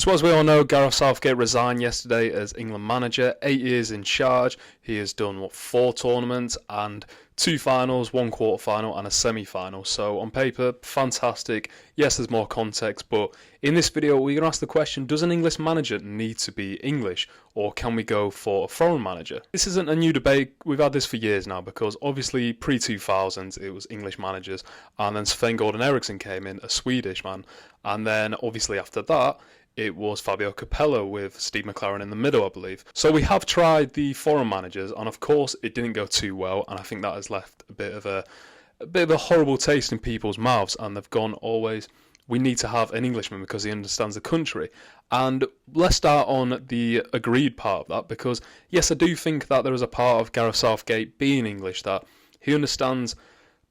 So as we all know, Gareth Southgate resigned yesterday as England manager. 8 years in charge. He has done, 4 tournaments and 2 finals, 1 quarter-final and a semi-final. So on paper, fantastic. Yes, there's more context, but in this video, we're going to ask the question, does an English manager need to be English, or can we go for a foreign manager? This isn't a new debate. We've had this for years now, because obviously pre-2000s, it was English managers, and then Sven-Göran Eriksson came in, a Swedish man, and then obviously after that, it was Fabio Capello with Steve McLaren in the middle, I believe. So we have tried the foreign managers, and of course it didn't go too well, and I think that has left a bit of a horrible taste in people's mouths, and they've gone always, we need to have an Englishman because he understands the country. And let's start on the agreed part of that, because yes, I do think that there is a part of Gareth Southgate being English that he understands,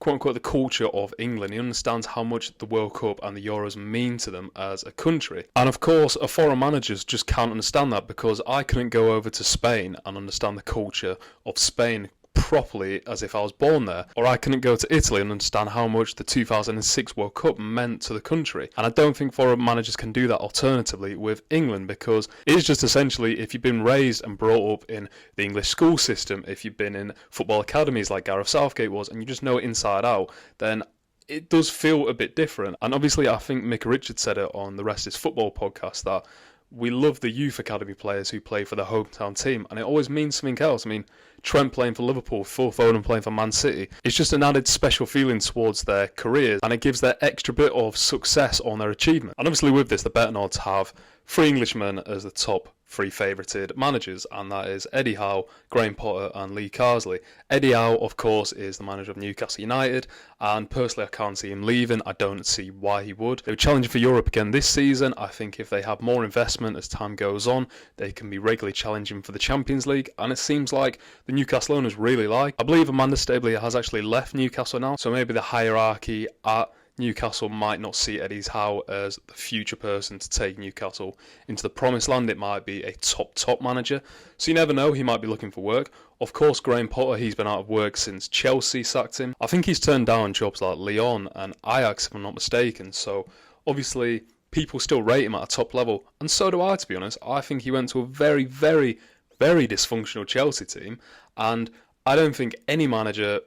quote-unquote, the culture of England. He understands how much the World Cup and the Euros mean to them as a country. And of course, a foreign manager just can't understand that, because I couldn't go over to Spain and understand the culture of Spain properly as if I was born there, or I couldn't go to Italy and understand how much the 2006 World Cup meant to the country. And I don't think foreign managers can do that alternatively with England, because it's just essentially, if you've been raised and brought up in the English school system, if you've been in football academies like Gareth Southgate was, and you just know it inside out, then it does feel a bit different. And obviously I think Mick Richards said it on the Rest is Football podcast that we love the youth academy players who play for their hometown team, and it always means something else. I mean, Trent playing for Liverpool, Phil Foden playing for Man City, it's just an added special feeling towards their careers, and it gives their extra bit of success on their achievement. And obviously with this, the betting odds have 3 Englishmen as the top 3 favoured managers, and that is Eddie Howe, Graeme Potter and Lee Carsley. Eddie Howe, of course, is the manager of Newcastle United, and personally I can't see him leaving. I don't see why he would. They were challenging for Europe again this season. I think if they have more investment as time goes on, they can be regularly challenging for the Champions League, and it seems like the Newcastle owners really like. I believe Amanda Stabley has actually left Newcastle now, so maybe the hierarchy at Newcastle might not see Eddie Howe as the future person to take Newcastle into the promised land. It might be a top manager, so you never know, he might be looking for work. Of course, Graeme Potter, he's been out of work since Chelsea sacked him. I think he's turned down jobs like Lyon and Ajax, if I'm not mistaken, so obviously people still rate him at a top level, and so do I, to be honest. I think he went to a very, very, very dysfunctional Chelsea team, and I don't think any manager,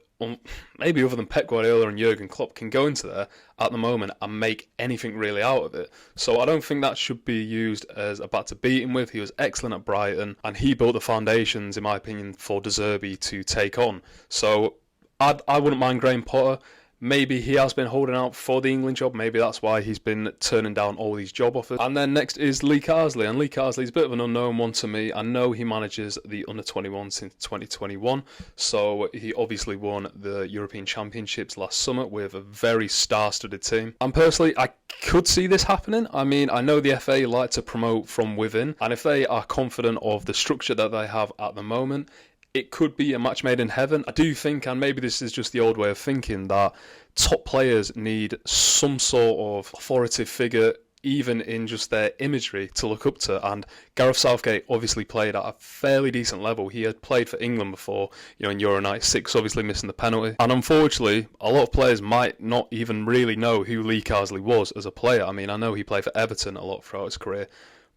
maybe other than Pep Guardiola and Jurgen Klopp, can go into there at the moment and make anything really out of it. So I don't think that should be used as a bat to beat him with. He was excellent at Brighton, and he built the foundations, in my opinion, for De Zerbi to take on. So I wouldn't mind Graeme Potter. Maybe he has been holding out for the England job. Maybe that's why he's been turning down all these job offers. And then next is Lee Carsley. And Lee Carsley is a bit of an unknown one to me. I know he manages the under-21 since 2021. So he obviously won the European Championships last summer with a very star-studded team. And personally, I could see this happening. I mean, I know the FA like to promote from within. And if they are confident of the structure that they have at the moment, it could be a match made in heaven. I do think, and maybe this is just the old way of thinking, that top players need some sort of authoritative figure, even in just their imagery, to look up to. And Gareth Southgate obviously played at a fairly decent level. He had played for England before, in Euro 96, obviously missing the penalty. And unfortunately, a lot of players might not even really know who Lee Carsley was as a player. I mean, I know he played for Everton a lot throughout his career,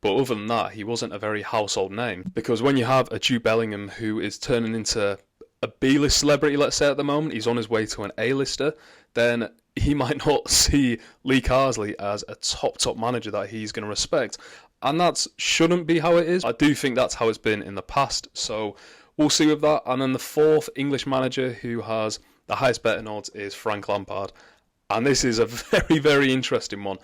but other than that, he wasn't a very household name. Because when you have a Jude Bellingham who is turning into a B-list celebrity, let's say at the moment, he's on his way to an A-lister, then he might not see Lee Carsley as a top manager that he's going to respect. And that shouldn't be how it is. I do think that's how it's been in the past, so we'll see with that. And then the 4th English manager who has the highest betting odds is Frank Lampard. And this is a very, very interesting one.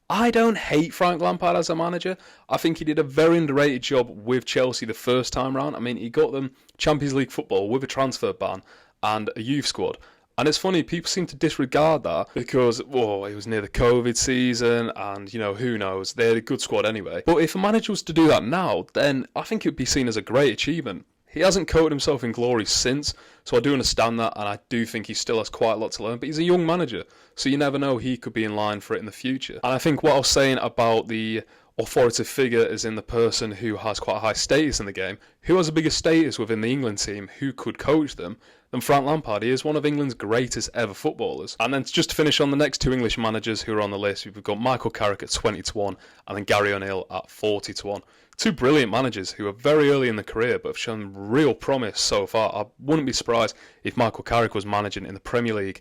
I don't hate Frank Lampard as a manager. I think he did a very underrated job with Chelsea the first time round. I mean, he got them Champions League football with a transfer ban and a youth squad. And it's funny, people seem to disregard that because, it was near the COVID season and, who knows, they had a good squad anyway. But if a manager was to do that now, then I think it would be seen as a great achievement. He hasn't coated himself in glory since, so I do understand that, and I do think he still has quite a lot to learn, but he's a young manager, so you never know, he could be in line for it in the future. And I think what I was saying about the authoritative figure is in the person who has quite a high status in the game, who has a bigger status within the England team, who could coach them, then Frank Lampard. He is one of England's greatest ever footballers. And then just to finish on the next two English managers who are on the list, we've got Michael Carrick at 20-1 and then Gary O'Neill at 40-1. Two brilliant managers who are very early in the career but have shown real promise so far. I wouldn't be surprised if Michael Carrick was managing in the Premier League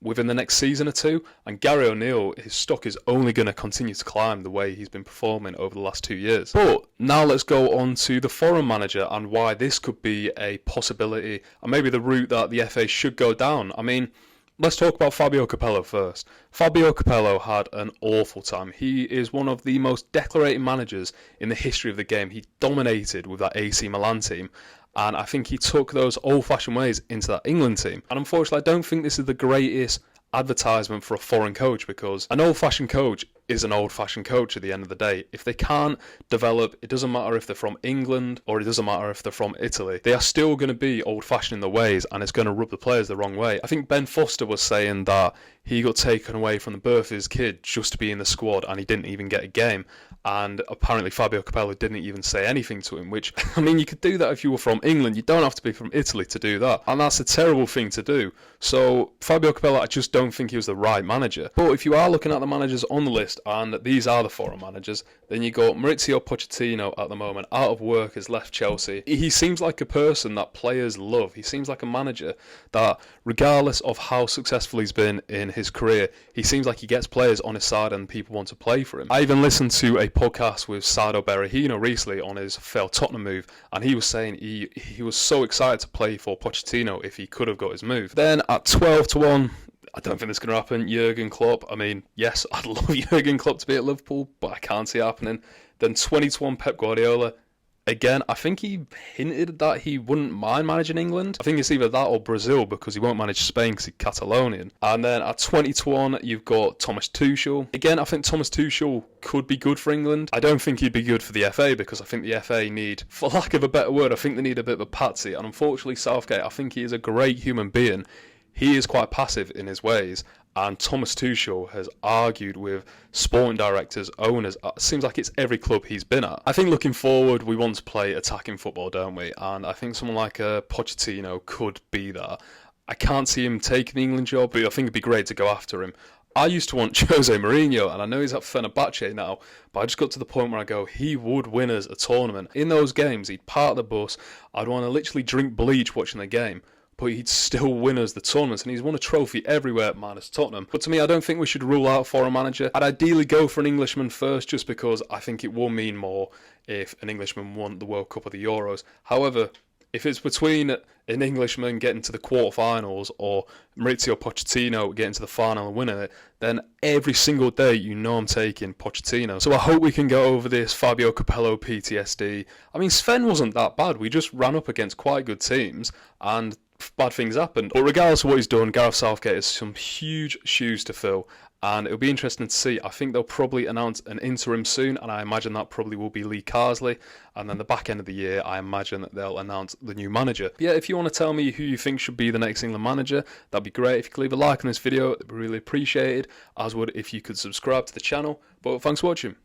within the next season or two, and Gary O'Neill, his stock is only going to continue to climb the way he's been performing over the last 2 years. But now let's go on to the foreign manager and why this could be a possibility and maybe the route that the FA should go down. I mean, let's talk about Fabio Capello first. Fabio Capello had an awful time. He is one of the most decorated managers in the history of the game. He dominated with that AC Milan team, and I think he took those old-fashioned ways into that England team. And unfortunately, I don't think this is the greatest advertisement for a foreign coach, because an old-fashioned coach is an old-fashioned coach at the end of the day. If they can't develop, it doesn't matter if they're from England or it doesn't matter if they're from Italy. They are still going to be old-fashioned in their ways, and it's going to rub the players the wrong way. I think Ben Foster was saying that he got taken away from the birth of his kid just to be in the squad, and he didn't even get a game. And apparently Fabio Capello didn't even say anything to him, which, I mean, you could do that if you were from England. You don't have to be from Italy to do that. And that's a terrible thing to do. So Fabio Capello, I just don't think he was the right manager. But if you are looking at the managers on the list, and these are the foreign managers, then you got Mauricio Pochettino at the moment, out of work, has left Chelsea. He seems like a person that players love. He seems like a manager that, regardless of how successful he's been in his career, he seems like he gets players on his side and people want to play for him. I even listened to a podcast with Sado Berahino recently on his failed Tottenham move, and he was saying he was so excited to play for Pochettino if he could have got his move. Then at 12-1, I don't think this is going to happen, Jurgen Klopp. I mean, yes, I'd love Jurgen Klopp to be at Liverpool, but I can't see it happening. Then 20-1, Pep Guardiola. Again, I think he hinted that he wouldn't mind managing England. I think it's either that or Brazil, because he won't manage Spain because he's Catalonian. And then at 20-1, you've got Thomas Tuchel. Again, I think Thomas Tuchel could be good for England. I don't think he'd be good for the FA, because I think the FA need, for lack of a better word, I think they need a bit of a patsy. And unfortunately, Southgate, I think he is a great human being. He is quite passive in his ways, and Thomas Tuchel has argued with sporting directors, owners. It seems like it's every club he's been at. I think looking forward, we want to play attacking football, don't we? And I think someone like Pochettino could be that. I can't see him taking the England job, but I think it'd be great to go after him. I used to want Jose Mourinho, and I know he's at Fenerbahce now, but I just got to the point where I go, he would win us a tournament. In those games, he'd park the bus. I'd want to literally drink bleach watching the game, but he'd still win us the tournaments, and he's won a trophy everywhere minus Tottenham. But to me, I don't think we should rule out a foreign manager. I'd ideally go for an Englishman first, just because I think it will mean more if an Englishman won the World Cup or the Euros. However, if it's between an Englishman getting to the quarterfinals or Mauricio Pochettino getting to the final and winning it, then every single day you know I'm taking Pochettino. So I hope we can get over this Fabio Capello PTSD. I mean, Sven wasn't that bad. We just ran up against quite good teams and bad things happened. But regardless of what he's done, Gareth Southgate has some huge shoes to fill, and it'll be interesting to see. I think they'll probably announce an interim soon, and I imagine that probably will be Lee Carsley. And then the back end of the year, I imagine that they'll announce the new manager. But yeah, if you want to tell me who you think should be the next England manager, that'd be great. If you could leave a like on this video, it'd be really appreciated, as would if you could subscribe to the channel. But thanks for watching.